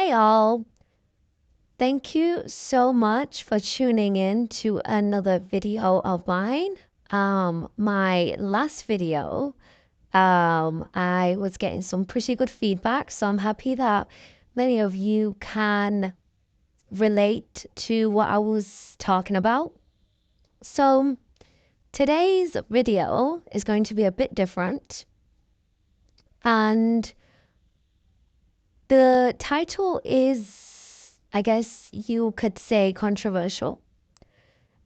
Hi all. Thank you so much for tuning in to another video of mine. My last video, I was getting some pretty good feedback, so I'm happy that many of you can relate to what I was talking about. So today's video is going to be a bit different, and the title is, I guess you could say, controversial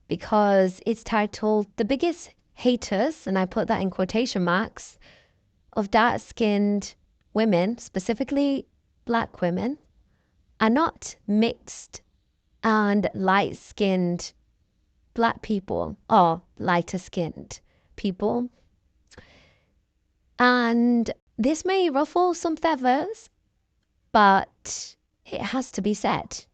because it's titled The Biggest Haters, and I put that in quotation marks, of dark-skinned women, specifically black women, are not mixed and light-skinned black people or lighter-skinned people. And this may ruffle some feathers, but it has to be said.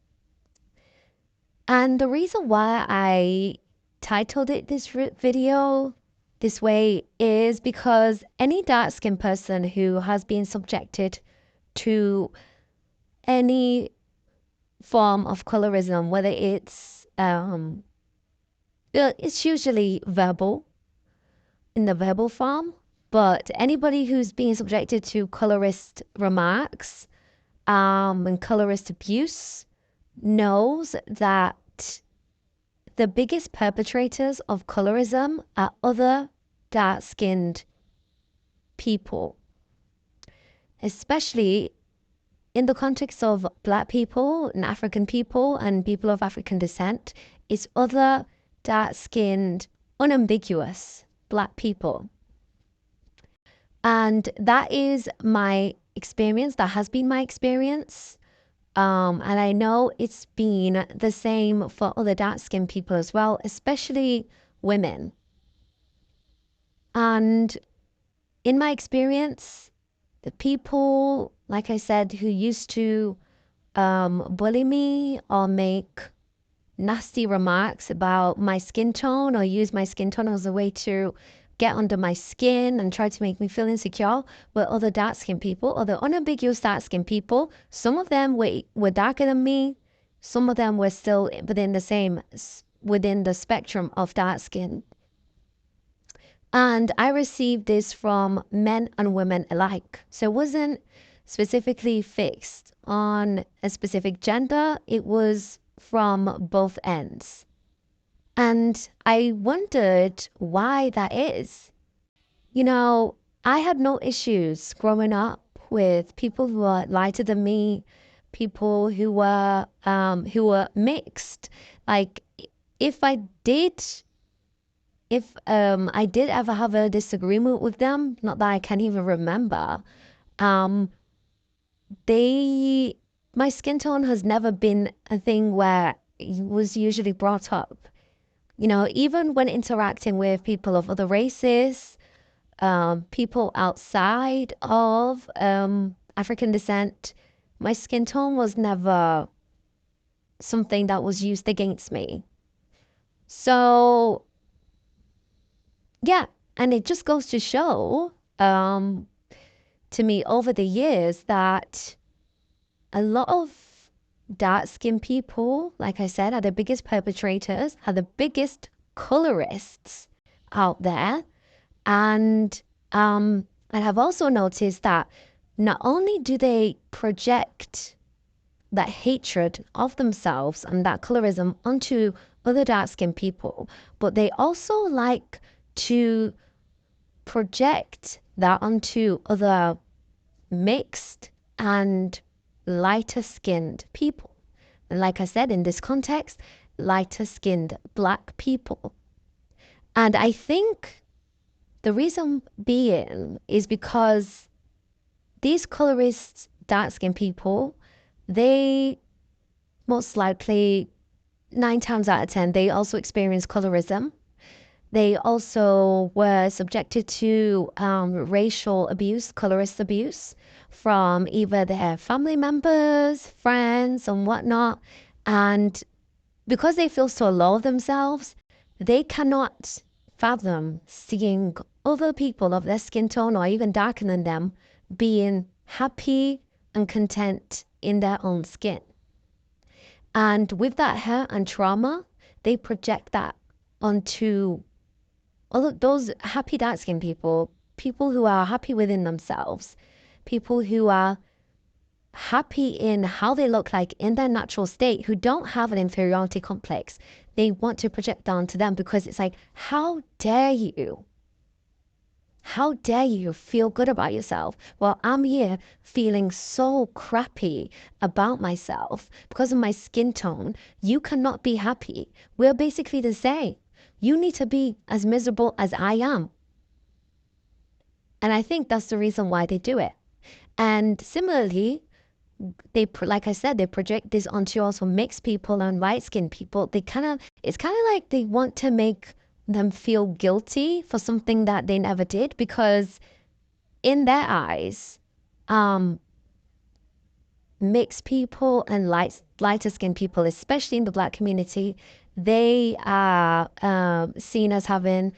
And the reason why I titled it this video this way is because any dark-skinned person who has been subjected to any form of colorism, whether it's usually verbal, in the verbal form, but anybody who's being subjected to colorist remarks and colorist abuse knows that the biggest perpetrators of colorism are other dark-skinned people, especially in the context of black people and African people and people of African descent. It's other dark-skinned, unambiguous black people. And that is my experience. That has been my experience. And I know it's been the same for other dark-skinned people as well, especially women. And in my experience, the people, like I said, who used to bully me or make nasty remarks about my skin tone or use my skin tone as a way to get under my skin and try to make me feel insecure, were other dark-skinned people, other unambiguous dark-skinned people. Some of them were darker than me. Some of them were still within the spectrum of dark skin. And I received this from men and women alike. So it wasn't specifically fixed on a specific gender. It was from both ends. And I wondered why that is. You know, I had no issues growing up with people who were lighter than me, people who were mixed. Like if I did ever have a disagreement with them, not that I can even remember, my skin tone has never been a thing where it was usually brought up. You know, even when interacting with people of other races, people outside of African descent, my skin tone was never something that was used against me. So, yeah, and it just goes to show to me over the years that a lot of dark-skinned people, like I said, are the biggest perpetrators, are the biggest colorists out there. And I have also noticed that not only do they project that hatred of themselves and that colorism onto other dark-skinned people, but they also like to project that onto other mixed and lighter skinned people. And like I said, in this context, lighter skinned black people. And I think the reason being is because these colorist dark skinned people, they most likely 9 times out of 10, they also experience colorism. They also were subjected to racial abuse, colorist abuse from either their family members, friends, and whatnot. And because they feel so low of themselves, they cannot fathom seeing other people of their skin tone or even darker than them being happy and content in their own skin. And with that hurt and trauma, they project that onto all of those happy dark skinned people, people who are happy within themselves, people who are happy in how they look like in their natural state, who don't have an inferiority complex. They want to project down to them because it's like, how dare you? How dare you feel good about yourself? Well, I'm here feeling so crappy about myself because of my skin tone. You cannot be happy. We're basically the same. You need to be as miserable as I am. And I think that's the reason why they do it. And similarly, like I said, they project this onto also mixed people and light skinned people. It's kind of like they want to make them feel guilty for something that they never did, because in their eyes, mixed people and lighter skinned people, especially in the Black community, they are seen as having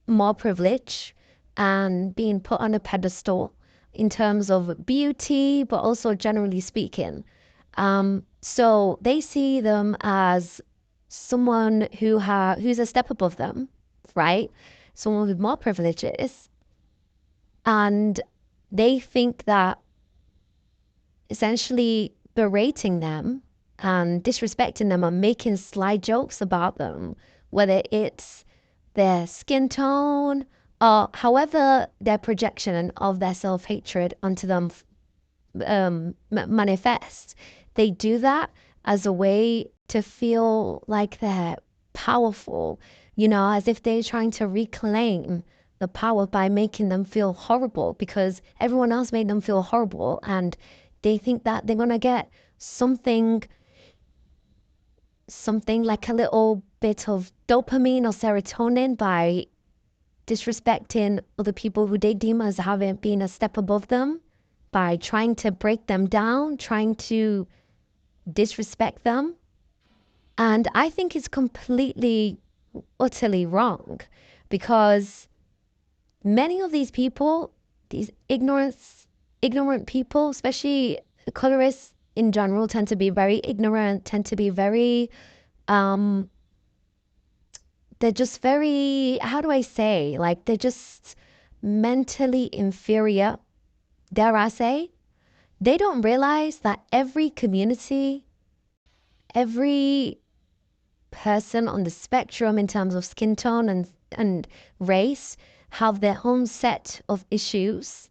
more privilege and being put on a pedestal in terms of beauty, but also generally speaking. So they see them as someone who's a step above them, right? Someone with more privileges. And they think that essentially berating them and disrespecting them and making sly jokes about them, whether it's their skin tone or however their projection of their self-hatred onto them manifests, they do that as a way to feel like they're powerful, as if they're trying to reclaim the power by making them feel horrible because everyone else made them feel horrible, and they think that they're going to get something like a little bit of dopamine or serotonin by disrespecting other people who they deem as having been a step above them, by trying to break them down, trying to disrespect them. And I think it's completely, utterly wrong, because many of these people, these ignorant people, especially colorists in general, tend to be very ignorant, tend to be very, they're just very, how do I say, like they're just mentally inferior, dare I say. They don't realize that every community, every person on the spectrum in terms of skin tone and race have their own set of issues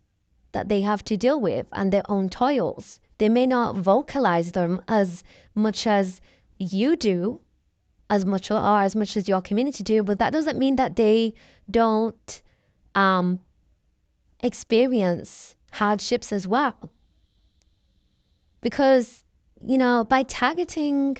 that they have to deal with and their own toils. They may not vocalize them as much as you do, as much as your community do, but that doesn't mean that they don't experience hardships as well. Because, by targeting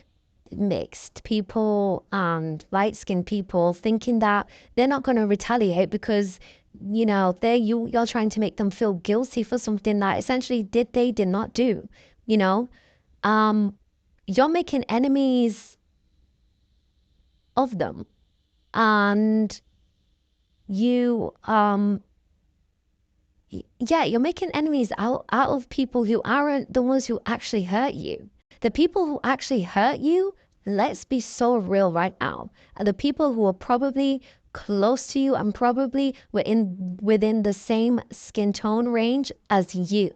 mixed people and light-skinned people, thinking that they're not going to retaliate because, you're trying to make them feel guilty for something that essentially they did not do, you're making enemies of them. And you're making enemies out of people who aren't the ones who actually hurt you. The people who actually hurt you, let's be so real right now, are the people who are probably close to you and probably within the same skin tone range as you.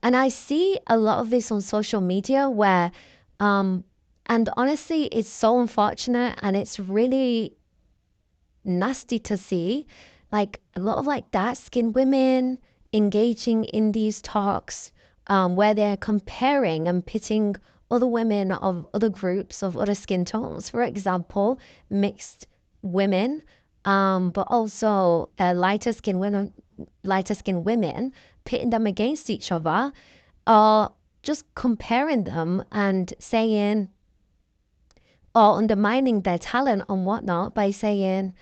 And I see a lot of this on social media where, and honestly, it's so unfortunate and it's really nasty to see, like a lot of like dark skinned women engaging in these talks, where they're comparing and pitting other women of other groups of other skin tones, for example, mixed women, but also lighter skinned women, pitting them against each other, or just comparing them and saying, or undermining their talent and whatnot by saying,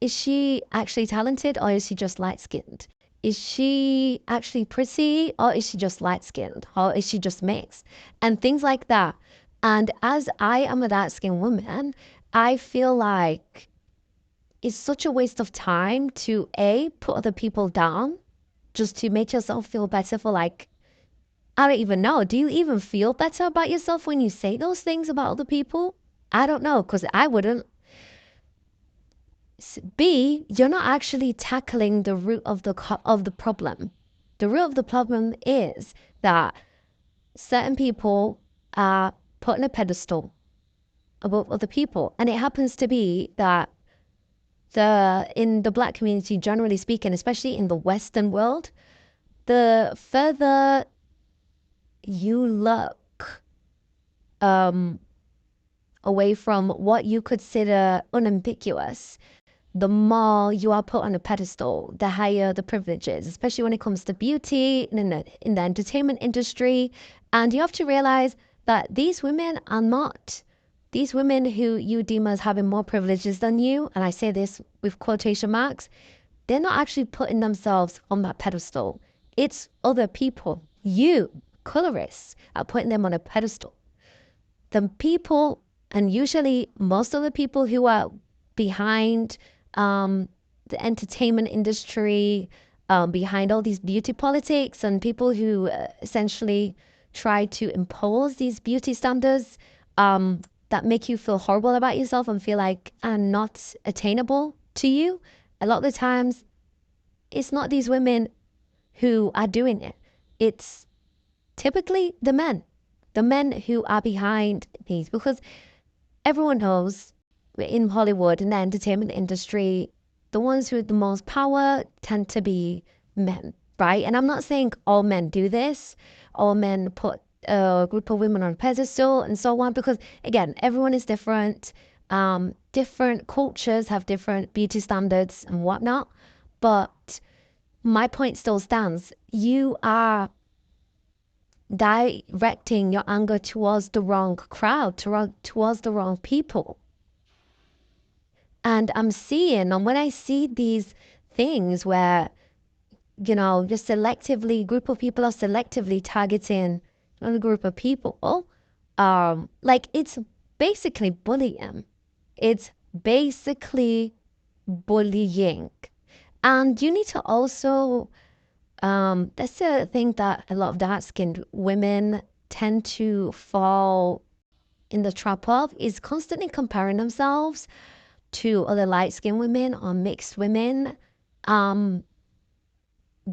is she actually talented or is she just light skinned? Is she actually pretty or is she just light skinned? Or is she just mixed? And things like that. And as I am a dark skinned woman, I feel like it's such a waste of time to put other people down just to make yourself feel better for like, I don't even know. Do you even feel better about yourself when you say those things about other people? I don't know, because I wouldn't. B, you're not actually tackling the root of the problem. The root of the problem is that certain people are put on a pedestal above other people, and it happens to be that in the black community, generally speaking, especially in the Western world, the further you look away from what you consider unambiguous, the more you are put on a pedestal, the higher the privileges, especially when it comes to beauty in the entertainment industry. And you have to realize that these women are not, these women who you deem as having more privileges than you, and I say this with quotation marks, they're not actually putting themselves on that pedestal. It's other people, you, colorists, are putting them on a pedestal. The people, and usually most of the people who are behind the entertainment industry, behind all these beauty politics, and people who essentially try to impose these beauty standards that make you feel horrible about yourself and feel like are not attainable to you. A lot of the times, it's not these women who are doing it. It's typically the men who are behind these, because everyone knows in Hollywood, in the entertainment industry, the ones with the most power tend to be men, right? And I'm not saying all men do this, all men put a group of women on a pedestal and so on, because again, everyone is different. Different cultures have different beauty standards and whatnot. But my point still stands. You are directing your anger towards the wrong crowd, towards the wrong people. And I'm seeing, and when I see these things where, just selectively, group of people are selectively targeting a group of people, like it's basically bullying. It's basically bullying. And you need to also, that's the thing that a lot of dark-skinned women tend to fall in the trap of, is constantly comparing themselves to other light-skinned women or mixed women on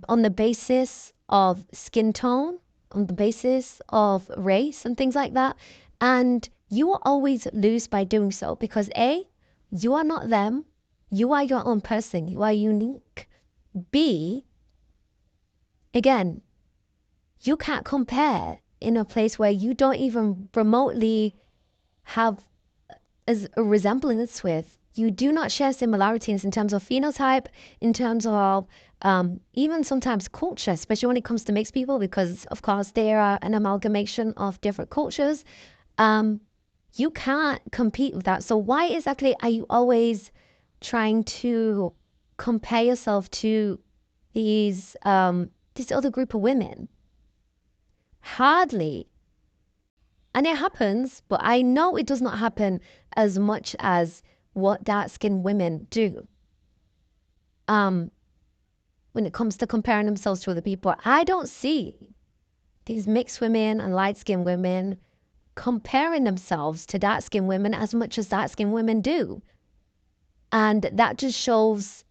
the basis of skin tone, on the basis of race and things like that. And you will always lose by doing so, because A, you are not them. You are your own person. You are unique. B, again, you can't compare in a place where you don't even remotely have as a resemblance with. You do not share similarities in terms of phenotype, in terms of even sometimes culture, especially when it comes to mixed people, because of course they are an amalgamation of different cultures. You can't compete with that. So why exactly are you always trying to compare yourself to these this other group of women? Hardly. And it happens, but I know it does not happen as much as what dark-skinned women do. When it comes to comparing themselves to other people, I don't see these mixed women and light-skinned women comparing themselves to dark-skinned women as much as dark-skinned women do. And that just shows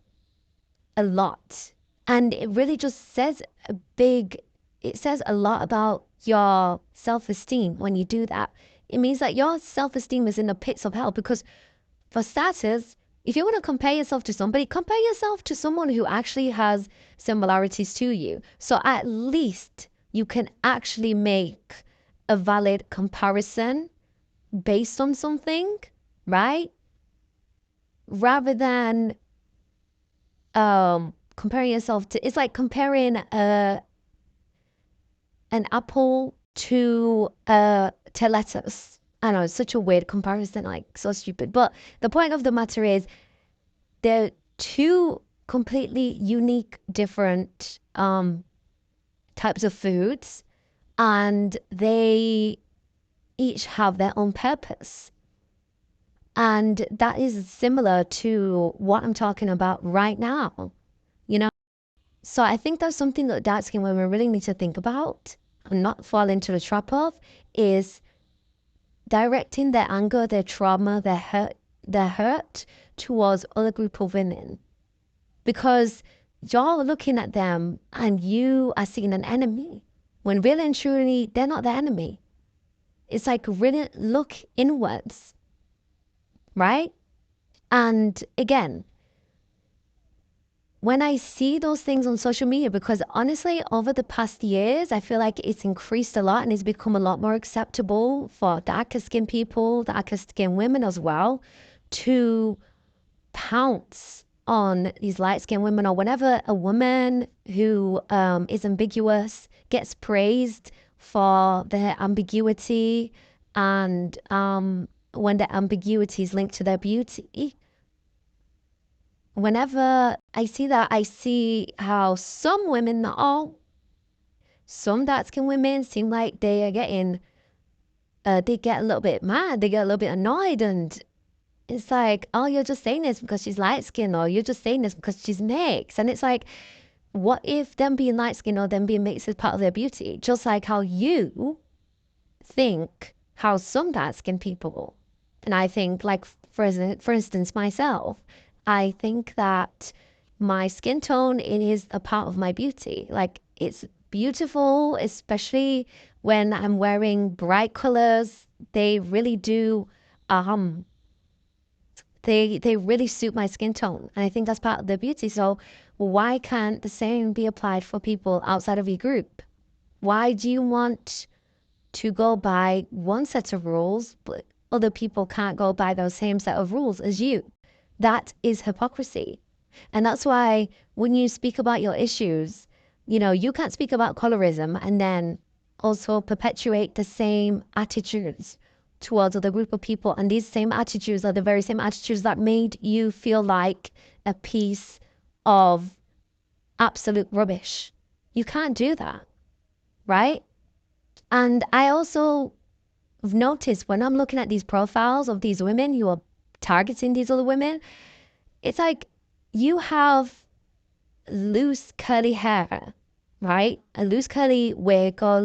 a lot. And it really just says it says a lot about your self-esteem when you do that. It means that your self-esteem is in the pits of hell, because for starters, if you want to compare yourself to somebody, compare yourself to someone who actually has similarities to you. So at least you can actually make a valid comparison based on something, right? Rather than comparing yourself to, it's like comparing an apple to lettuce. I know, it's such a weird comparison, like so stupid. But the point of the matter is, they're two completely unique, different types of foods, and they each have their own purpose. And that is similar to what I'm talking about right now, you know? So I think that's something that dark skinned women really need to think about and not fall into the trap of, is directing their anger, their trauma, their hurt towards other group of women. Because you're looking at them and you are seeing an enemy, when really and truly they're not the enemy. It's like really look inwards, right? And again, when I see those things on social media, because honestly, over the past years, I feel like it's increased a lot and it's become a lot more acceptable for darker skinned people, darker skinned women as well, to pounce on these light skinned women, or whenever a woman who is ambiguous gets praised for their ambiguity, and when the ambiguity is linked to their beauty. Whenever I see that, I see how some women, not all, some dark skinned women seem like they are getting, they get a little bit mad, they get a little bit annoyed, and it's like, oh, you're just saying this because she's light skinned, or you're just saying this because she's mixed. And it's like, what if them being light skinned or them being mixed is part of their beauty? Just like how you think how some dark skinned people, and I think, like, for instance, myself, I think that my skin tone, it is a part of my beauty. Like, it's beautiful, especially when I'm wearing bright colors. They really do, um, they really suit my skin tone, and I think that's part of the beauty. So why can't the same be applied for people outside of your group? Why do you want to go by one set of rules, but other people can't go by those same set of rules as you? That is hypocrisy. And that's why when you speak about your issues, you can't speak about colorism and then also perpetuate the same attitudes towards other group of people. And these same attitudes are the very same attitudes that made you feel like a piece of absolute rubbish. You can't do that, right? And I also have noticed when I'm looking at these profiles of these women who are targeting these other women, it's like you have loose curly hair, right? A loose curly wig, or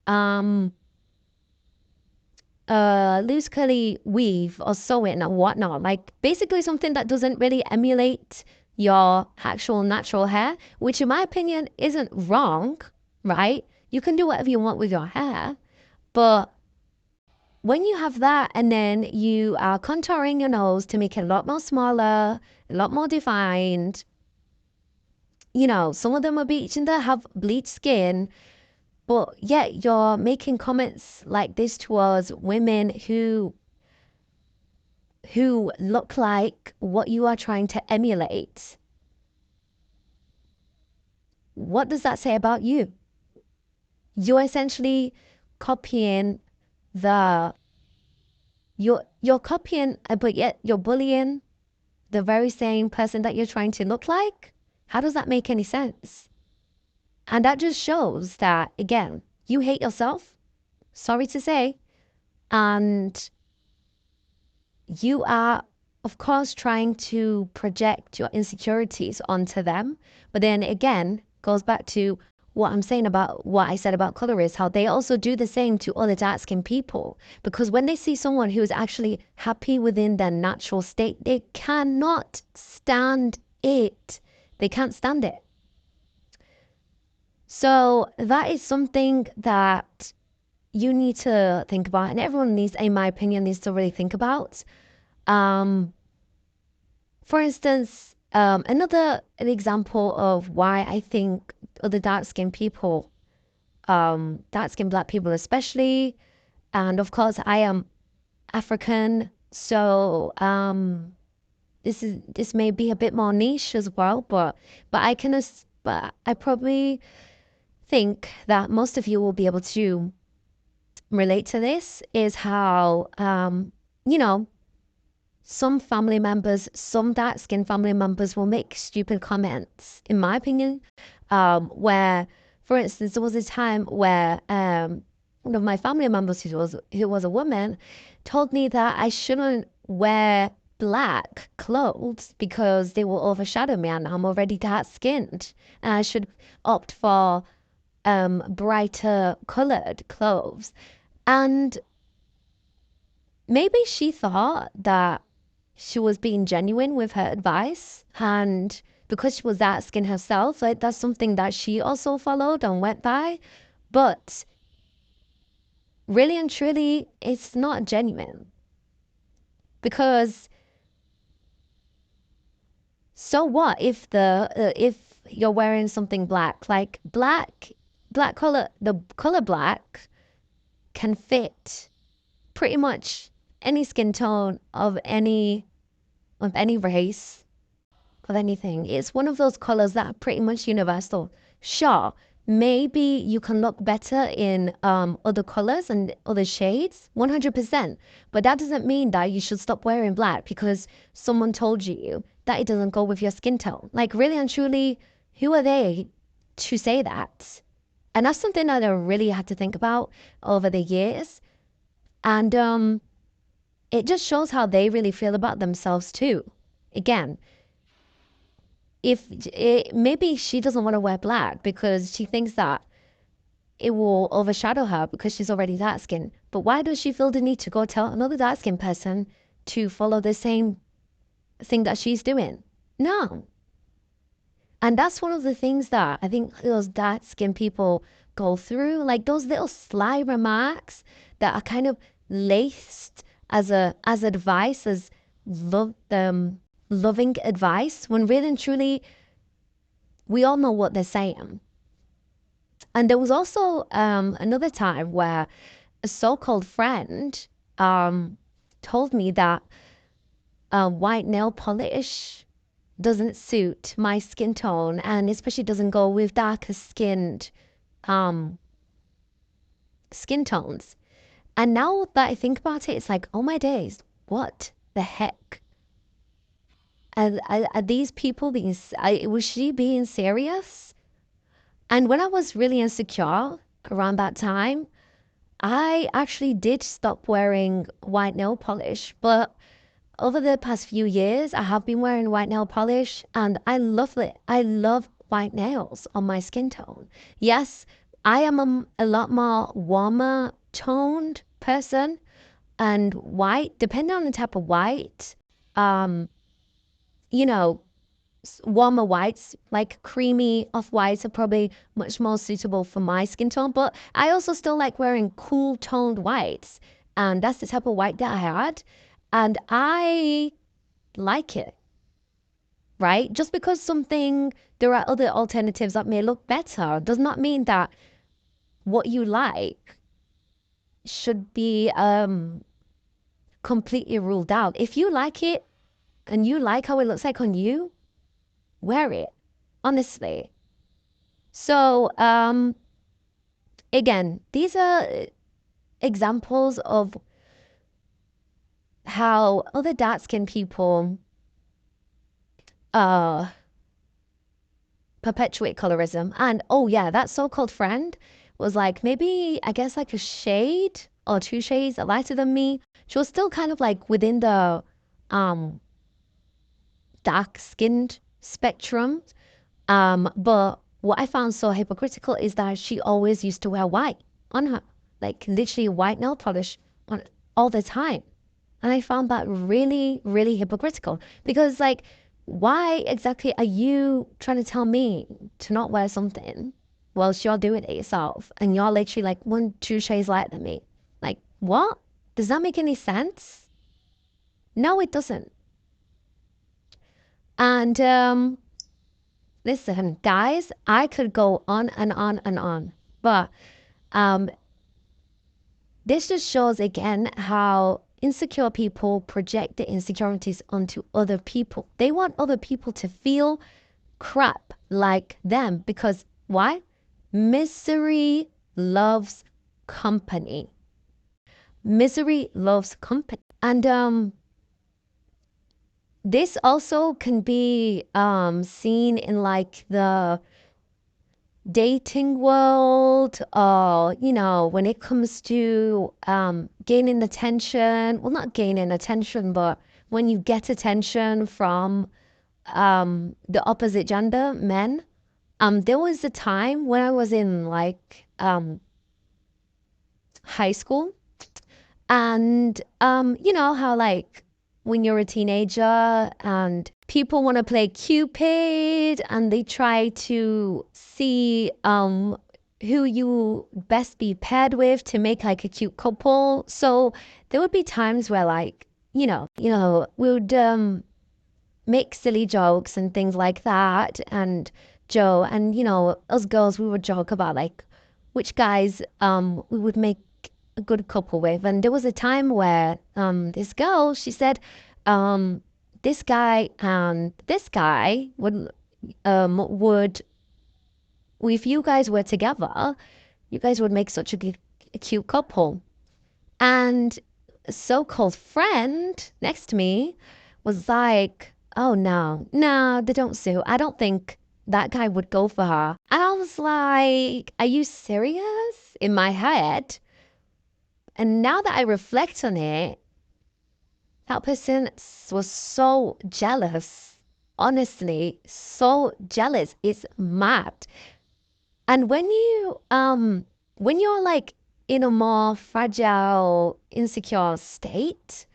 um loose curly weave or sewing and whatnot. Like, basically something that doesn't really emulate your actual natural hair, which in my opinion isn't wrong, right? You can do whatever you want with your hair, but when you have that and then you are contouring your nose to make it a lot more smaller, a lot more defined, some of them are bleaching that have bleached skin, but yet you're making comments like this towards women who look like what you are trying to emulate. What does that say about you? You're essentially copying the you're copying, but yet you're bullying the very same person that you're trying to look like. How does that make any sense? And that just shows that, again, you hate yourself, sorry to say, and you are, of course, trying to project your insecurities onto them. But then again, goes back to what I'm saying about what I said about colorists, how they also do the same to other dark skinned people. Because when they see someone who is actually happy within their natural state, they cannot stand it. They can't stand it. So that is something that you need to think about, and everyone needs, in my opinion, needs to really think about. Um, for instance, another an example of why I think other dark-skinned people, dark-skinned Black people especially, and of course I am African, so this may be a bit more niche as well, but but I probably think that most of you will be able to relate to this, is how you know some family members, some dark skinned family members will make stupid comments, in my opinion, where, for instance, there was a time where one of my family members who was a woman told me that I shouldn't wear black clothes because they will overshadow me and I'm already dark skinned. And I should opt for brighter colored clothes. And maybe she thought that she was being genuine with her advice. And because she was dark skinned herself, like that's something that she also followed and went by. But really and truly, it's not genuine. Because so what if you're wearing something black, like black color, the color black can fit pretty much any skin tone of any race, of anything. It's one of those colors that are pretty much universal. Sure, maybe you can look better in other colors and other shades, 100%. But that doesn't mean that you should stop wearing black because someone told you that it doesn't go with your skin tone. Like, really and truly, who are they to say that? And that's something that I really had to think about over the years. And it just shows how they really feel about themselves too. Again, if maybe she doesn't want to wear black because she thinks that it will overshadow her because she's already dark skinned. But why does she feel the need to go tell another dark skinned person to follow the same thing that she's doing? No. And that's one of the things that I think those dark skinned people go through, like those little sly remarks that are kind of laced as advice, as loving advice, when really and truly we all know what they're saying. And there was also another time where a so-called friend told me that white nail polish doesn't suit my skin tone and especially doesn't go with darker skinned skin tones. And now that I think about it, it's like, oh my days, what the heck? Are these people being, was she being serious? And when I was really insecure around that time, I actually did stop wearing white nail polish. But over the past few years, I have been wearing white nail polish and I love it. I love white nails on my skin tone. Yes, I am a lot more warmer toned person, and white, depending on the type of white, you know, warmer whites, like creamy off whites, are probably much more suitable for my skin tone. But I also still like wearing cool toned whites, and that's the type of white that I had, and I like it. Right? Just because there are other alternatives that may look better does not mean that what you like should be completely ruled out. If you like it and you like how it looks like on you, wear it, honestly. So again, these are examples of how other dark skinned people perpetuate colorism. And oh yeah, that so-called friend was like maybe, I guess, like a shade or two shades lighter than me. She was still kind of like within the dark skinned spectrum. But what I found so hypocritical is that she always used to wear white on her, like literally white nail polish on all the time. And I found that really, really hypocritical because, like, why exactly are you trying to tell me to not wear something whilst you're doing it yourself and you're literally like one, two shades lighter than me? Like, what? Does that make any sense? No, it doesn't. And listen, guys, I could go on and on and on, but this just shows again how insecure people project their insecurities onto other people. They want other people to feel crap like them because why? Misery loves company. Misery loves company. And this also can be seen in like the dating world, or when it comes to gaining attention, well, not gaining attention, but when you get attention from the opposite gender, men. There was a time when I was in like high school, and you know how like when you're a teenager and people want to play Cupid and they try to see who you best be paired with to make like a cute couple. So there would be times where like, we would make silly jokes and things like that. And Joe and, us girls, we would joke about like which guys we would make a good couple with. And there was a time where this girl, she said, this guy and this guy would, if you guys were together, you guys would make such a cute couple. And a so-called friend next to me was like, oh no, they don't sue. I don't think that guy would go for her. And I was like, are you serious? In my head. And now that I reflect on it, that person was so jealous. Honestly, so jealous. It's mad. And when you're like in a more fragile, insecure state,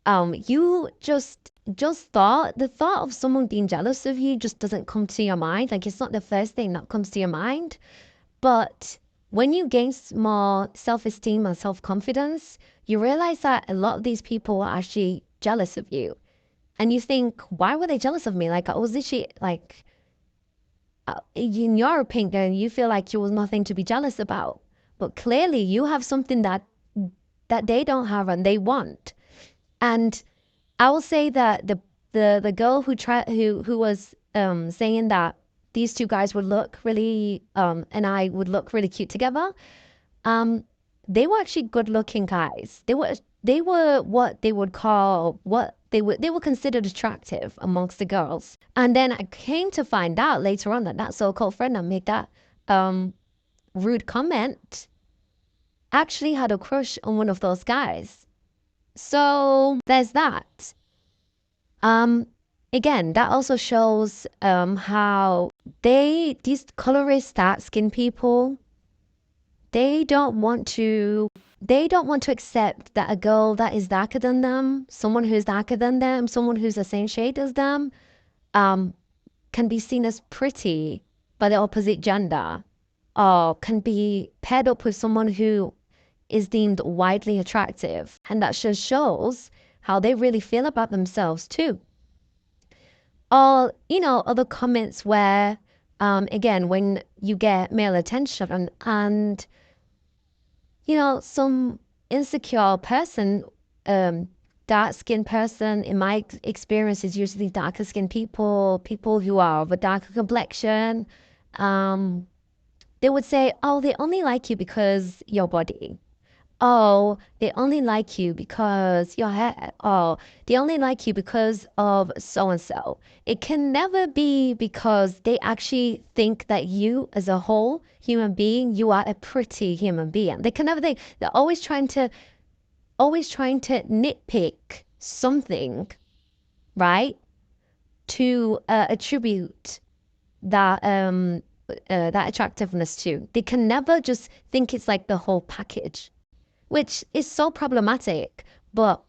you just the thought of someone being jealous of you just doesn't come to your mind. Like it's not the first thing that comes to your mind. But when you gain more self-esteem and self-confidence, you realize that a lot of these people are actually jealous of you. And you think, why were they jealous of me? Like, I was literally like, in your opinion, you feel like you was nothing to be jealous about. But clearly you have something that they don't have and they want. And I will say that the girl who was saying that these two guys would look really and I would look really cute together, they were actually good looking guys. They were what they would call they were considered attractive amongst the girls. And then I came to find out later on that that so-called friend that made that rude comment actually had a crush on one of those guys. So there's that. Again, that also shows how these colorist dark skin people, they don't want to accept that a girl that is darker than them, someone who's darker than them, someone who's the same shade as them, can be seen as pretty by the opposite gender, or can be paired up with someone who is deemed widely attractive. And that just shows how they really feel about themselves too. Or, other comments where, again, when you get male attention and some insecure person, dark skinned person, in my experience, is usually darker skinned people who are of a darker complexion. They would say, oh, they only like you because your body. Oh, they only like you because your hair. Oh, they only like you because of so and so. It can never be because they actually think that you, as a whole human being, you are a pretty human being. They can never think. They're always trying to nitpick something, right? To attribute that attractiveness to. They can never just think it's like the whole package, which is so problematic. But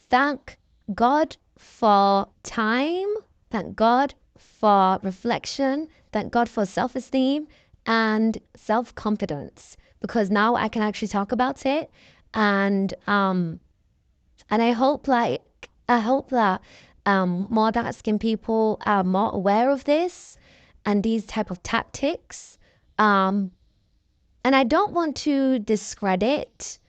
thank God for time, thank God for reflection, thank God for self-esteem and self-confidence, because now I can actually talk about it. And I hope that more dark skinned people are more aware of this and these type of tactics. And I don't want to discredit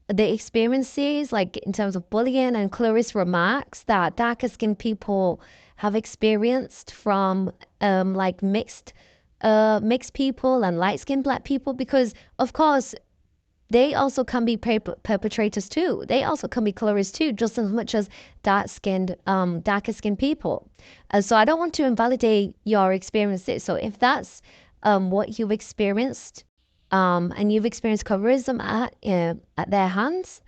the experiences, like in terms of bullying and colorist remarks that darker skinned people have experienced from like mixed people and light skinned black people, because of course they also can be perpetrators too. They also can be colorists too, just as much as darker skinned people. So I don't want to invalidate your experiences. So if that's what you've experienced, and you've experienced colorism at their hands,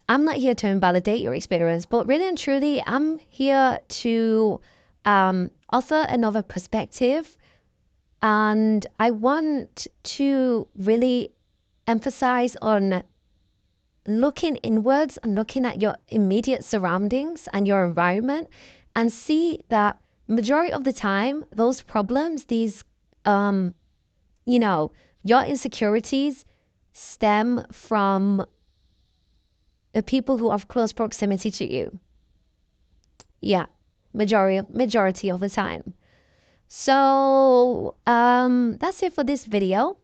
I'm not here to invalidate your experience, but really and truly, I'm here to offer another perspective. And I want to really emphasize on looking inwards and looking at your immediate surroundings and your environment and see that majority of the time, those problems, these, your insecurities stem from the people who have close proximity to you. Yeah, majority of the time. So that's it for this video.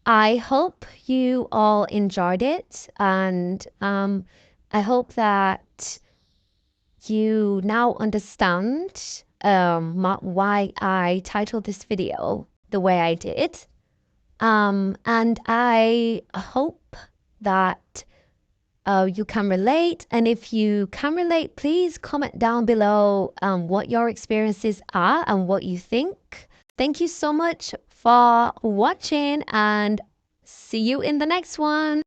I hope you all enjoyed it, and I hope that you now understand why I titled this video the way I did. And I hope that you can relate. And if you can relate, please comment down below what your experiences are and what you think. Thank you so much for watching, and see you in the next one.